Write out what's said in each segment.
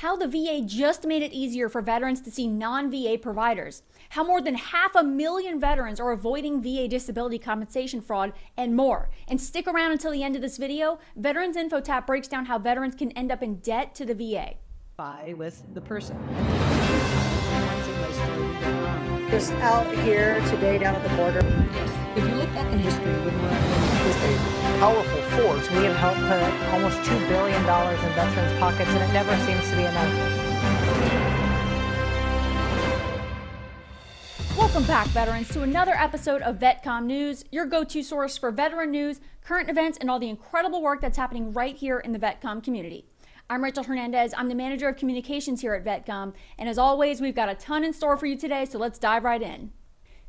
how the VA just made it easier for veterans to see non-VA providers, how more than 500,000 veterans are avoiding VA disability compensation fraud, and more. And stick around until the end of this video. Veteransinfotap breaks down how veterans can end up in debt to the VA. With the person. Just out here today down at the border. If you look back in history, when we're a powerful force. We have helped put almost $2 billion in veterans' pockets, and it never seems to be enough. Welcome back, veterans, to another episode of VetComm News, your go-to source for veteran news, current events, and all the incredible work that's happening right here in the VetComm community. I'm Rachel Hernandez. I'm the manager of communications here at VetComm, and as always, we've got a ton in store for you today, so let's dive right in.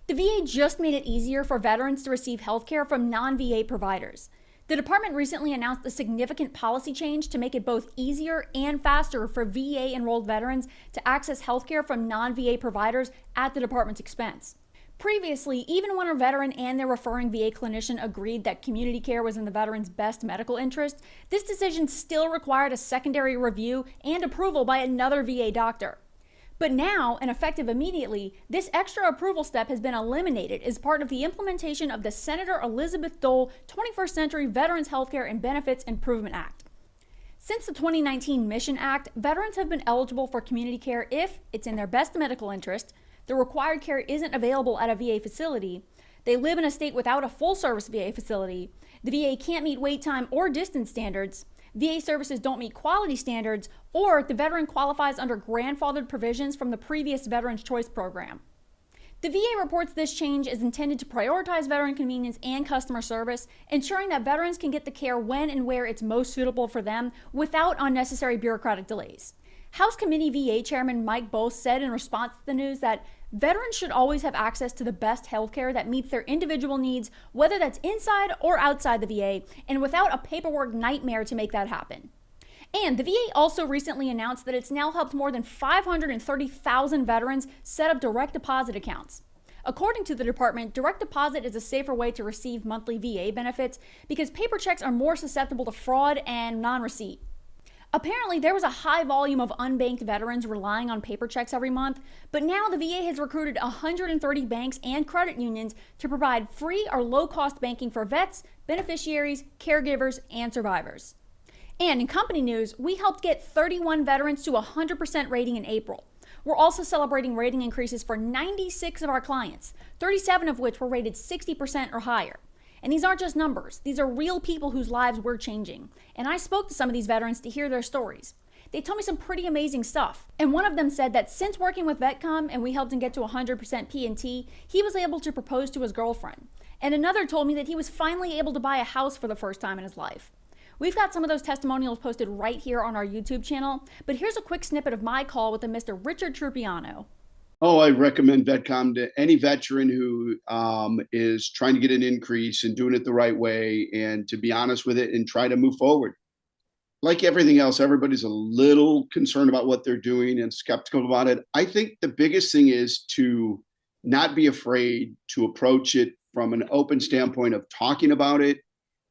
The VA just made it easier for veterans to receive health care from non-VA providers. The department recently announced a significant policy change to make it both easier and faster for VA-enrolled veterans to access health care from non-VA providers at the department's expense. Previously, even when a veteran and their referring VA clinician agreed that community care was in the veteran's best medical interest, this decision still required a secondary review and approval by another VA doctor. But now, and effective immediately, this extra approval step has been eliminated as part of the implementation of the Senator Elizabeth Dole 21st Century Veterans Healthcare and Benefits Improvement Act. Since the 2019 Mission Act, veterans have been eligible for community care if it's in their best medical interest, the required care isn't available at a VA facility, they live in a state without a full-service VA facility, the VA can't meet wait time or distance standards, VA services don't meet quality standards, or the veteran qualifies under grandfathered provisions from the previous Veterans Choice Program. The VA reports this change is intended to prioritize veteran convenience and customer service, ensuring that veterans can get the care when and where it's most suitable for them without unnecessary bureaucratic delays. House Committee VA Chairman Mike Bose said in response to the news that veterans should always have access to the best health care that meets their individual needs, whether that's inside or outside the VA, and without a paperwork nightmare to make that happen. And the VA also recently announced that it's now helped more than 530,000 veterans set up direct deposit accounts. According to the department, direct deposit is a safer way to receive monthly VA benefits because paper checks are more susceptible to fraud and non-receipt. Apparently, there was a high volume of unbanked veterans relying on paper checks every month, but now the VA has recruited 130 banks and credit unions to provide free or low-cost banking for vets, beneficiaries, caregivers, and survivors. And in company news, we helped get 31 veterans to 100% rating in April. We're also celebrating rating increases for 96 of our clients, 37 of which were rated 60% or higher. And these aren't just numbers. These are real people whose lives we're changing. And I spoke to some of these veterans to hear their stories. They told me some pretty amazing stuff. And one of them said that since working with VetComm and we helped him get to 100% P&T, he was able to propose to his girlfriend. And another told me that he was finally able to buy a house for the first time in his life. We've got some of those testimonials posted right here on our YouTube channel, but here's a quick snippet of my call with a Mr. Richard Trupiano. Oh, I recommend VetComm to any veteran who is trying to get an increase and doing it the right way and to be honest with it and try to move forward. Like everything else, everybody's a little concerned about what they're doing and skeptical about it. I think the biggest thing is to not be afraid to approach it from an open standpoint of talking about it,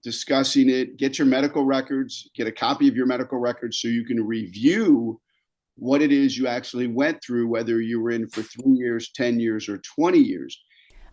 discussing it, get your medical records, get a copy of your medical records so you can review what it is you actually went through, whether you were in for 3 years, 10 years, or 20 years.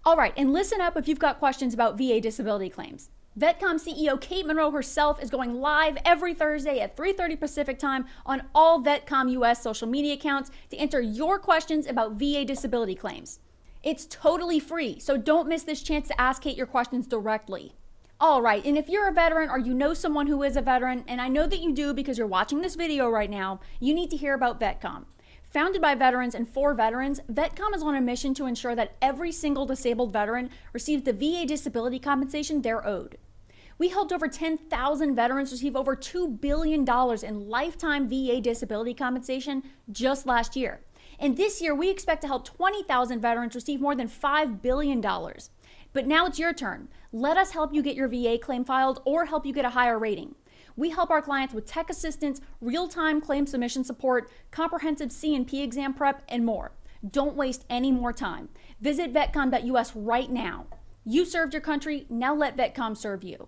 All right, and listen up if you've got questions about VA disability claims. VetComm CEO Kate Monroe herself is going live every Thursday at 3:30 Pacific time on all VetComm US social media accounts to answer your questions about VA disability claims. It's totally free, so don't miss this chance to ask Kate your questions directly. All right, and if you're a veteran or you know someone who is a veteran, and I know that you do because you're watching this video right now, you need to hear about VetComm. Founded by veterans and for veterans, VetComm is on a mission to ensure that every single disabled veteran receives the VA disability compensation they're owed. We helped over 10,000 veterans receive over $2 billion in lifetime VA disability compensation just last year. And this year, we expect to help 20,000 veterans receive more than $5 billion. But now it's your turn. Let us help you get your VA claim filed or help you get a higher rating. We help our clients with tech assistance, real-time claim submission support, comprehensive C&P exam prep, and more. Don't waste any more time. Visit vetcomm.us right now. You served your country, now let VetComm serve you.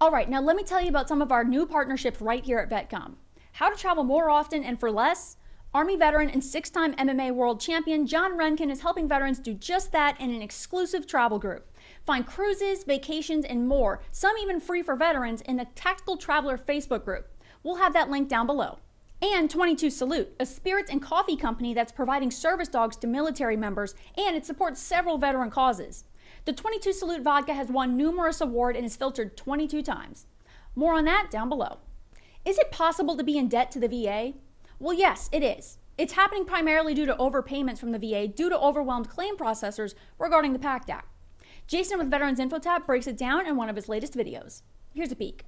All right, now let me tell you about some of our new partnerships right here at VetComm. how to travel more often and for less? Army veteran and 6-time MMA world champion John Renkin is helping veterans do just that in an exclusive travel group. Find cruises, vacations, and more, some even free for veterans, in the Tactical Traveler Facebook group. We'll have that link down below. And 22 Salute, a spirits and coffee company that's providing service dogs to military members, and it supports several veteran causes. The 22 Salute vodka has won numerous awards and is filtered 22 times. More on that down below. Is it possible to be in debt to the VA? Well, yes, it is. It's happening primarily due to overpayments from the VA due to overwhelmed claim processors regarding the PACT Act. Jason with veteransinfotap breaks it down in one of his latest videos. Here's a peek.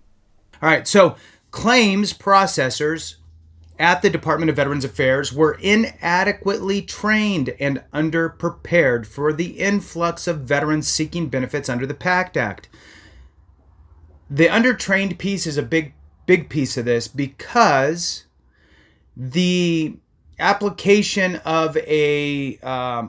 All right, so claims processors at the Department of Veterans Affairs were inadequately trained and underprepared for the influx of veterans seeking benefits under the PACT Act. The undertrained piece is a big piece of this, because the application of a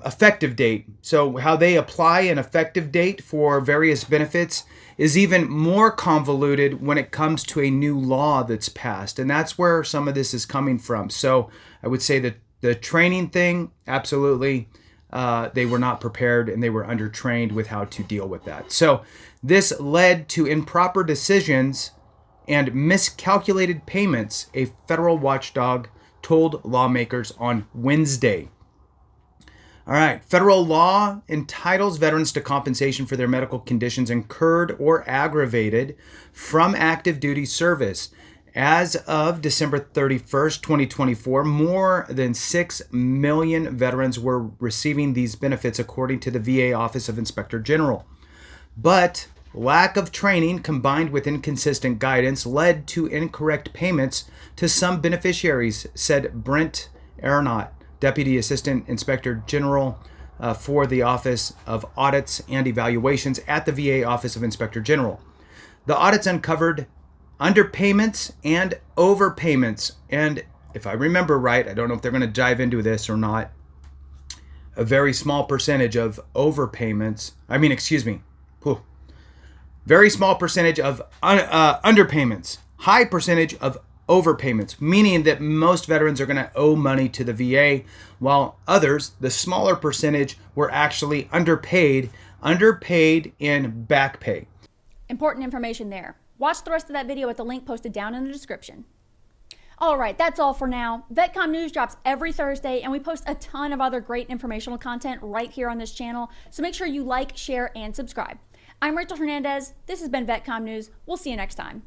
effective date, so how they apply an effective date for various benefits, is even more convoluted when it comes to a new law that's passed. And that's where some of this is coming from. So I would say that the training thing, absolutely, they were not prepared and they were undertrained with how to deal with that. So this led to improper decisions and miscalculated payments, a federal watchdog told lawmakers on Wednesday. All right, federal law entitles veterans to compensation for their medical conditions incurred or aggravated from active duty service. As of December 31st, 2024, more than 6 million veterans were receiving these benefits, according to the VA Office of Inspector General. But lack of training combined with inconsistent guidance led to incorrect payments to some beneficiaries, said Brent Aronott, Deputy Assistant Inspector General for the Office of Audits and Evaluations at the VA Office of Inspector General. The audits uncovered underpayments and overpayments. And if I remember right, I don't know if they're going to dive into this or not, a very small percentage of overpayments. Very small percentage of underpayments, high percentage of overpayments, meaning that most veterans are going to owe money to the VA, while others, the smaller percentage, were actually underpaid in back pay. Important information there. Watch the rest of that video at the link posted down in the description. All right, that's all for now. VetComm News drops every Thursday, and we post a ton of other great informational content right here on this channel, so make sure you like, share, and subscribe. I'm Rachel Hernandez. This has been VetComm News. We'll see you next time.